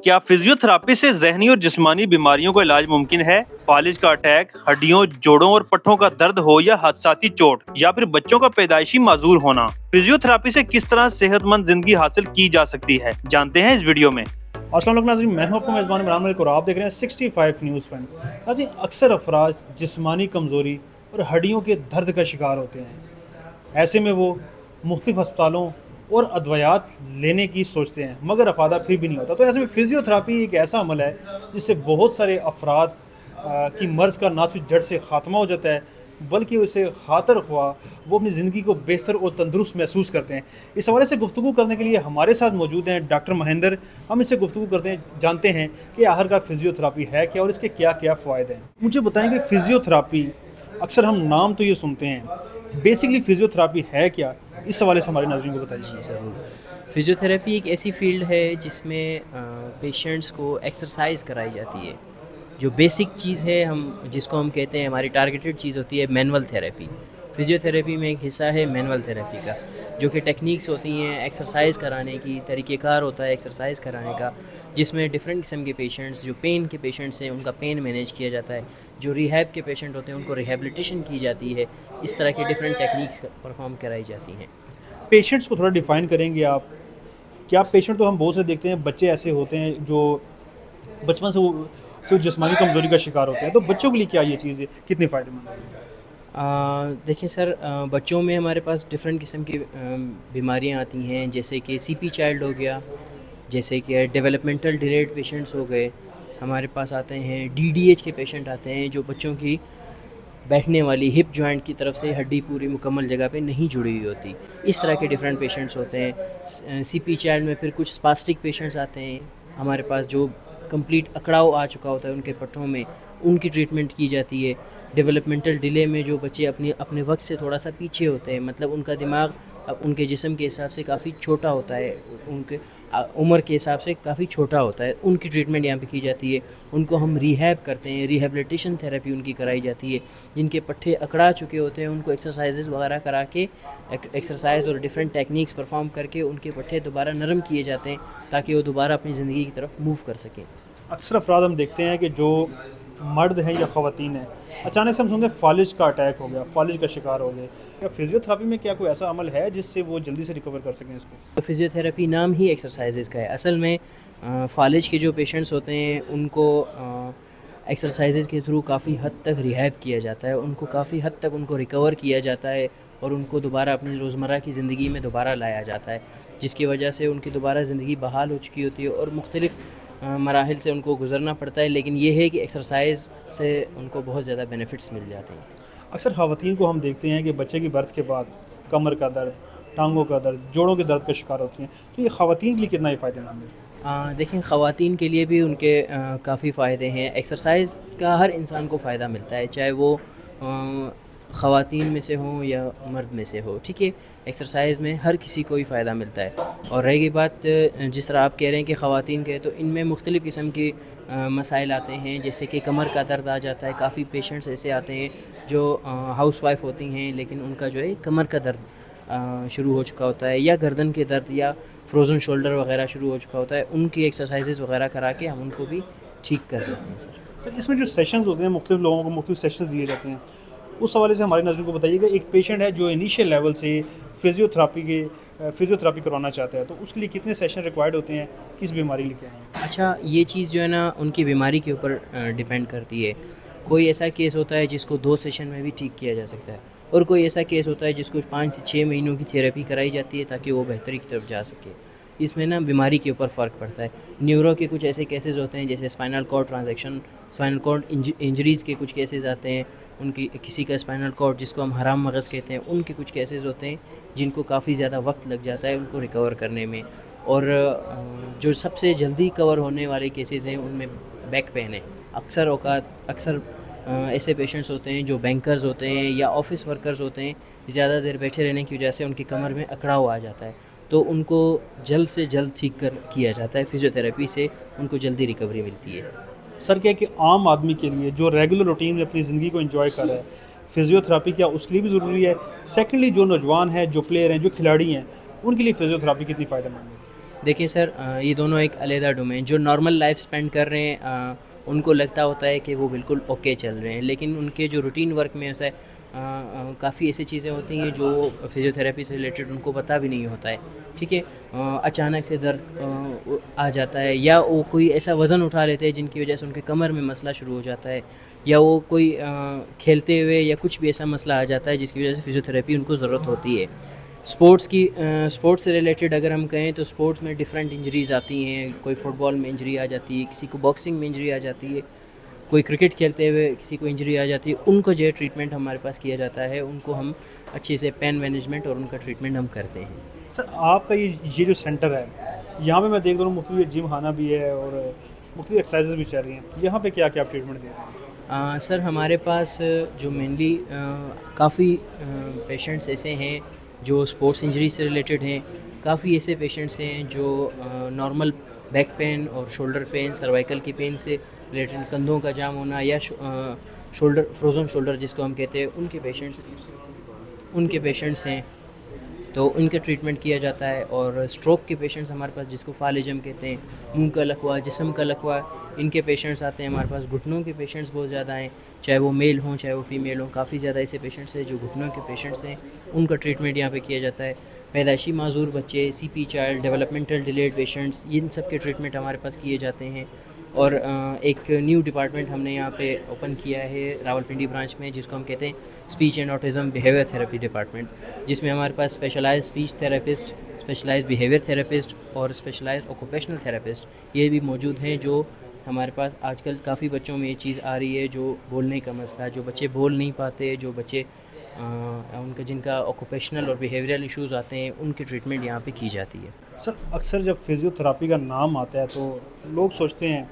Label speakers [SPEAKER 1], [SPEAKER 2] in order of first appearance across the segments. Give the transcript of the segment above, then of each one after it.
[SPEAKER 1] क्या फिजियोथेरेपी से ज़हनी और जिस्मानी बीमारियों का इलाज मुमकिन है? फालिज का अटैक, हड्डियों, जोड़ों और पट्टों का दर्द हो या हादसाती चोट या फिर बच्चों का पैदाइशी माजूर होना, फिजियोथेरेपी से किस तरह सेहतमंद जिंदगी हासिल की जा सकती है, जानते हैं इस वीडियो में।
[SPEAKER 2] अस्सलाम वालेकुम नाज़रीन, मैं हूं आपका मेज़बान इमरान मलिक और आप देख रहे हैं 65 न्यूज़ पॉइंट। नाज़रीन, अक्सर अफराज जिस्मानी कमज़ोरी और हड्डियों के दर्द का शिकार होते हैं। ऐसे में वो मुख्तलिफ अस्पतालों और अद्वियात लेने की सोचते हैं, मगर अफादा फिर भी नहीं होता। तो ऐसे में फिजियोथेरेपी एक ऐसा अमल है जिससे बहुत सारे अफराद की मर्ज़ का ना सिर्फ जड़ से ख़ात्मा हो जाता है, बल्कि उसे खातर ख्वाह वो अपनी ज़िंदगी को बेहतर और तंदुरुस्त महसूस करते हैं। इस हवाले से गुफ्तगू करने के लिए हमारे साथ मौजूद हैं डॉक्टर महेंद्र। हम इससे गुफ्तगू करते हैं, जानते हैं कि आखिरकार फिजियोथेरेपी है क्या और इसके क्या क्या फ़ायदे हैं। मुझे बताएं कि फ़िजियोथेरेपी, अक्सर हम नाम तो ये सुनते हैं, बेसिकली फ़िजियोथेरेपी है क्या? इस हवाले से हमारे नाज़रीन को बताइए।
[SPEAKER 3] जी ज़रूर। फ़िज़ियोथेरेपी एक ऐसी फ़ील्ड है जिसमें पेशेंट्स को एक्सरसाइज कराई जाती है। जो बेसिक चीज़ है जिसको हम कहते हैं, हमारी टारगेटेड चीज़ होती है मैनुअल थेरेपी। फ़िज़ियोथेरेपी में एक हिस्सा है मैनुअल थेरेपी का, जो कि टेक्निक्स होती हैं एक्सरसाइज कराने की, तरीक़ेकार होता है एक्सरसाइज कराने का, जिसमें डिफरेंट किस्म के पेशेंट्स, जो पेन के पेशेंट्स हैं उनका पेन मैनेज किया जाता है, जो रिहैब के पेशेंट होते हैं उनको रिहैबिलिटेशन की जाती है। इस तरह के डिफरेंट टेक्निक्स परफॉर्म कराई जाती हैं।
[SPEAKER 2] पेशेंट्स को थोड़ा डिफ़ाइन करेंगे आप? क्या पेशेंट तो हम बहुत से देखते हैं, बच्चे ऐसे होते हैं जो बचपन से वो सिर्फ जिस्मानी कमज़ोरी का शिकार होते हैं, तो बच्चों के लिए क्या ये चीज़ है, कितनी फ़ायदेमंद है?
[SPEAKER 3] देखिए सर, बच्चों में हमारे पास डिफरेंट किस्म की बीमारियां आती हैं, जैसे कि सीपी चाइल्ड हो गया, जैसे कि डेवलपमेंटल डिलेड पेशेंट्स हो गए। हमारे पास आते हैं डीडीएच के पेशेंट आते हैं, जो बच्चों की बैठने वाली हिप जॉइंट की तरफ से हड्डी पूरी मुकम्मल जगह पे नहीं जुड़ी हुई होती। इस तरह के डिफरेंट पेशेंट्स होते हैं। सीपी चाइल्ड में फिर कुछ स्पास्टिक पेशेंट्स आते हैं हमारे पास, जो कंप्लीट अकड़ाव आ चुका होता है उनके पट्टों में, उनकी ट्रीटमेंट की जाती है। डेवलपमेंटल डिले में जो बच्चे अपने वक्त से थोड़ा सा पीछे होते हैं, मतलब उनका दिमाग उनके जिस्म के हिसाब से काफ़ी छोटा होता है, उनके उम्र के हिसाब से काफ़ी छोटा होता है, उनकी ट्रीटमेंट यहाँ पे की जाती है। उनको हम रिहैब करते हैं, रिहैबिलिटेशन थेरेपी उनकी कराई जाती है। जिनके पट्टे अकड़ा चुके होते हैं उनको एक्सरसाइजेज वगैरह करा के, एक्सरसाइज और डिफरेंट टेक्निक्स परफॉर्म करके उनके पट्टे दोबारा नरम किए जाते हैं, ताकि वो दोबारा अपनी ज़िंदगी की तरफ मूव कर सकें।
[SPEAKER 2] अक्सर अफराद हम देखते हैं कि जो मर्द हैं या ख़वातीन हैं, अचानक से हम सुनते हैं फालिज का अटैक हो गया, फालिज का शिकार हो गए। क्या फिजियोथेरेपी में क्या कोई ऐसा अमल है जिससे वो जल्दी से रिकवर कर सकें इसको?
[SPEAKER 3] तो फ़िज़ियोथेरेपी नाम ही एक्सरसाइजेज का है। असल में फालिज के जो पेशेंट्स होते हैं उनको एक्सरसाइजेज के थ्रू काफ़ी हद तक रिहैब किया जाता है, उनको काफ़ी हद तक उनको रिकवर किया जाता है और उनको दोबारा अपनी रोज़मर्रा की ज़िंदगी में दोबारा लाया जाता है, जिसकी वजह से उनकी दोबारा ज़िंदगी बहाल हो चुकी होती है और मुख्तलिफ़ मराहिल से उनको गुज़रना पड़ता है। लेकिन ये है कि एक्सरसाइज से उनको बहुत ज़्यादा बेनिफिट्स मिल जाते हैं।
[SPEAKER 2] अक्सर ख़वातीन को हम देखते हैं कि बच्चे की बर्थ के बाद कमर का दर्द, टांगों का दर्द, जोड़ों के दर्द का शिकार होती हैं। तो ये ख़वातीन के लिए कितना ही फ़ायदेमंद है?
[SPEAKER 3] देखें, ख़वातीन के लिए भी उनके काफ़ी फ़ायदे हैं। एक्सरसाइज का हर इंसान को फ़ायदा मिलता है, चाहे वो ख़वातीन में से हों या मर्द में से हो, ठीक है। एक्सरसाइज में हर किसी को ही फ़ायदा मिलता है। और रहेगी बात जिस तरह आप कह रहे हैं कि ख़वातीन के, तो इनमें मुख्तलिफ़ किस्म के मसाइल आते हैं, जैसे कि कमर का दर्द आ जाता है। काफ़ी पेशेंट्स ऐसे आते हैं जो हाउस वाइफ होती हैं, लेकिन उनका जो है कमर का दर्द शुरू हो चुका होता है, या गर्दन के दर्द या फ्रोज़न शोल्डर वगैरह शुरू हो चुका होता है। उनकी एक्सरसाइजेज़ वगैरह करा के हम उनको भी ठीक कर देते हैं सर।
[SPEAKER 2] इसमें जो सेशंस होते हैं, मुख्तलिफ लोगों को मुख्तलिफ सेशंस दिए जाते हैं, उस हवाले से हमारे नज़र को बताइएगा। एक पेशेंट है जो इनिशियल लेवल से फिजियोथेरेपी करवाना चाहता है, तो उसके लिए कितने सेशन रिक्वायर्ड होते हैं, किस बीमारी लेके आए हैं?
[SPEAKER 3] अच्छा, ये चीज़ जो है ना, उनकी बीमारी के ऊपर डिपेंड करती है। कोई ऐसा केस होता है जिसको 2 सेशन में भी ठीक किया जा सकता है, और कोई ऐसा केस होता है जिसको 5 से 6 महीनों की थेरेपी कराई जाती है ताकि वो बेहतरी की तरफ जा सके। इसमें ना बीमारी के ऊपर फ़र्क पड़ता है। न्यूरो के कुछ ऐसे केसेस होते हैं, जैसे स्पाइनल कॉर्ड इंजरीज़ के कुछ केसेस आते हैं। उनकी किसी का स्पाइनल कॉर्ड, जिसको हम हराम मगज़ कहते हैं, उनके कुछ केसेस होते हैं जिनको काफ़ी ज़्यादा वक्त लग जाता है उनको रिकवर करने में। और जो सबसे जल्दी कवर होने वाले केसेस हैं उनमें बैक पेन है। अक्सर ऐसे पेशेंट्स होते हैं जो बैंकर्स होते हैं या ऑफिस वर्कर्स होते हैं, ज़्यादा देर बैठे रहने की वजह से उनकी कमर में अकड़ाव आ जाता है, तो उनको जल्द से जल्द किया जाता है। फिजियोथेरेपी से उनको जल्दी रिकवरी मिलती है।
[SPEAKER 2] सर, क्या कि आम आदमी के लिए जो रेगुलर रूटीन में अपनी ज़िंदगी को एंजॉय कर रहा है, फिजियोथेरेपी क्या उसके लिए भी ज़रूरी है? सेकेंडली, जो नौजवान हैं, जो प्लेयर हैं, जो खिलाड़ी हैं, उनके लिए फिजियोथेरेपी कितनी फ़ायदेमंद है?
[SPEAKER 3] देखिए सर, ये दोनों एक अलहदा डोमेन, जो नॉर्मल लाइफ स्पेंड कर रहे हैं उनको लगता होता है कि वो बिल्कुल ओके चल रहे हैं, लेकिन उनके जो रूटीन वर्क में होता है काफ़ी ऐसी चीज़ें होती हैं जो फिज़ियोथेरेपी से रिलेटेड उनको पता भी नहीं होता है। ठीक है, अचानक से दर्द आ जाता है, या वो कोई ऐसा वज़न उठा लेते हैं जिनकी वजह से उनके कमर में मसला शुरू हो जाता है, या वो कोई खेलते हुए या कुछ भी ऐसा मसला आ जाता है जिसकी वजह से फिज़ियोथेरेपी उनको ज़रूरत होती है। स्पोर्ट्स से रिलेटेड अगर हम कहें तो स्पोर्ट्स में डिफरेंट इंजरीज़ आती हैं। कोई फुटबॉल में इंजरी आ जाती है, किसी को बॉक्सिंग में इंजरी आ जाती है, कोई क्रिकेट खेलते हुए किसी को इंजरी आ जाती है। उनको जो है ट्रीटमेंट हमारे पास किया जाता है, उनको हम अच्छे से पेन मैनेजमेंट और उनका ट्रीटमेंट हम करते हैं।
[SPEAKER 2] सर आपका ये जो सेंटर है, यहाँ पे मैं देख रहा हूँ मुख्तलिफ जिम खाना भी है और मुख्तलिफ एक्सरसाइजेज भी चल रही हैं। यहाँ पे क्या क्या आप ट्रीटमेंट दे रहे हैं?
[SPEAKER 3] सर हमारे पास जो मेनली काफ़ी पेशेंट्स ऐसे हैं जो स्पोर्ट्स इंजरी से रिलेटेड हैं, काफ़ी ऐसे पेशेंट्स हैं जो नॉर्मल बैक पेन और शोल्डर पेन, सर्वाइकल की पेन से रिलेटेड, कंधों का जाम होना या शोल्डर फ्रोज़न शोल्डर जिसको हम कहते हैं, उनके पेशेंट्स हैं, तो उनका ट्रीटमेंट किया जाता है। और स्ट्रोक के पेशेंट्स हमारे पास, जिसको फालिजम कहते हैं, मुंह का लकवा, जिस्म का लकवा, इनके पेशेंट्स आते हैं हमारे पास। घुटनों के पेशेंट्स बहुत ज़्यादा हैं, चाहे वो मेल हों चाहे वो फीमेल हों, काफ़ी ज़्यादा ऐसे पेशेंट्स हैं जो घुटनों के पेशेंट्स हैं, उनका ट्रीटमेंट यहाँ पे किया जाता है। पैदाइशी माजूर बच्चे, CP child, developmental delayed patients, इन सब के ट्रीटमेंट हमारे पास किए जाते हैं। और एक न्यू डिपार्टमेंट हमने यहाँ पे ओपन किया है रावलपिंडी ब्रांच में, जिसको हम कहते हैं speech and autism behaviour therapy department, जिसमें हमारे पास specialised speech therapist, specialised behaviour therapist और स्पेशलाइज्ड ऑक्यूपेशनल थेरेपिस्ट ये भी मौजूद हैं। जो हमारे पास आजकल काफ़ी बच्चों में ये चीज़ आ रही है, जो बोलने का मसला, जो बच्चे बोल नहीं पाते, जो बच्चे उनका जिनका ऑक्यूपेशनल और बिहेवियरल इश्यूज़ आते हैं, उनकी ट्रीटमेंट यहाँ पे की जाती है।
[SPEAKER 2] सर अक्सर जब फिज़ियोथेरेपी का नाम आता है तो लोग सोचते हैं,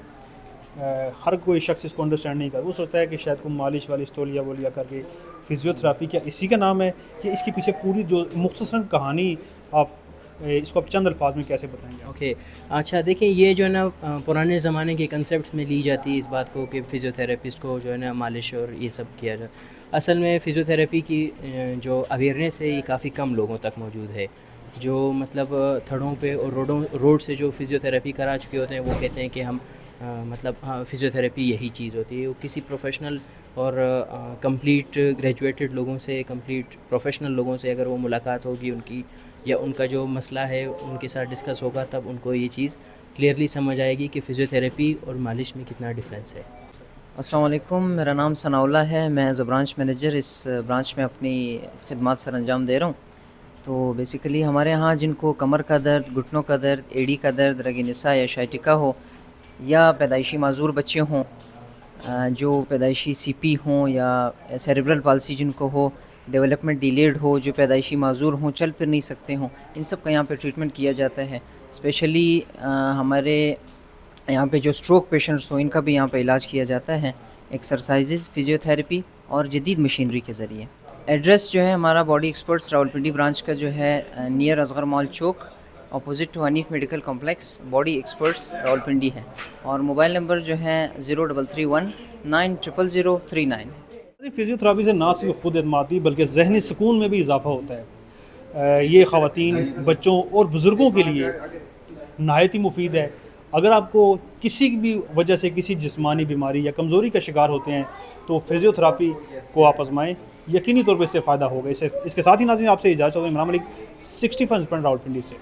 [SPEAKER 2] हर कोई शख्स इसको अंडरस्टैंड नहीं करता। वो सोचता है कि शायद कोई मालिश वालिश तौलिया वोलिया करके फिज़ियोथेरेपी क्या इसी का नाम है, कि इसके पीछे पूरी जो मुख्तसर कहानी आप इसको आप चंद अल्फाज में कैसे बताएंगे?
[SPEAKER 3] ओके, अच्छा देखिए, ये जो है ना पुराने ज़माने के कंसेप्ट में ली जाती है इस बात को कि फ़िज़ियोथेरेपिस्ट को जो है ना मालिश और ये सब किया जाए। असल में फ़िज़ियोथेरेपी की जो अवेयरनेस है ये काफ़ी कम लोगों तक मौजूद है। जो मतलब थड़ों पे और रोड से जो फ़िज़ियोथेरेपी करा चुके होते हैं, वो कहते हैं कि हम मतलब हाँ, फ़िज़ियोथेरेपी यही चीज़ होती है। वो किसी प्रोफेशनल और कंप्लीट ग्रेजुएटेड लोगों से, कंप्लीट प्रोफेशनल लोगों से अगर वो मुलाकात होगी उनकी, या उनका जो मसला है उनके साथ डिस्कस होगा, तब उनको ये चीज़ क्लियरली समझ आएगी कि फ़िज़ियोथेरेपी और मालिश में कितना डिफरेंस है।
[SPEAKER 4] अस्सलाम वालेकुम, मेरा नाम सनाउल्लाह है। मैं एज़ अ ब्रांच मैनेजर इस ब्रांच में अपनी खिदमत सर अंजाम दे रहा हूँ। तो बेसिकली हमारे यहाँ जिनको कमर का दर्द, घुटनों का दर्द, एड़ी का दर्द, रग निसा या शाइटिका हो, या पैदाइशी माजूर बच्चे हों, जो पैदाइशी सीपी हों, या सेरेब्रल पाल्सी जिनको हो, डेवलपमेंट डिलेड हो, जो पैदाइशी माजूर हों, चल फिर नहीं सकते हों, इन सब का यहाँ पे ट्रीटमेंट किया जाता है। स्पेशली हमारे यहाँ पे जो स्ट्रोक पेशेंट्स हो, इनका भी यहाँ पे इलाज किया जाता है, एक्सरसाइजेज़, फिज़ियोथेरेपी और जदीद मशीनरी के ज़रिए। एड्रेस जो है हमारा बॉडी एक्सपर्ट्स रावलपिंडी ब्रांच का जो है near Asghar mall Chowk, opposite to Hanif medical complex, body experts Rawalpindi है। और मोबाइल नंबर जो है 0331 9000039।
[SPEAKER 2] फिज़ियोथेरेपी से ना सिर्फ खुद एतमादी बल्कि जहनी सुकून में भी इजाफ़ा होता है। ये ख़वातीन, बच्चों और बुज़ुर्गों के लिए नहायत ही मुफीद है। अगर आपको किसी भी वजह से किसी जिस्मानी बीमारी या कमज़ोरी का शिकार होते हैं तो फिज़ियोथेरेपी को आप आजमाएँ, यकीनी तौर पर इससे फ़ायदा होगा। इसके साथ ही नाज़रीन आपसे इजाज़त चाहूँगा। इमरान मलिक 65 रावलपिंडी से।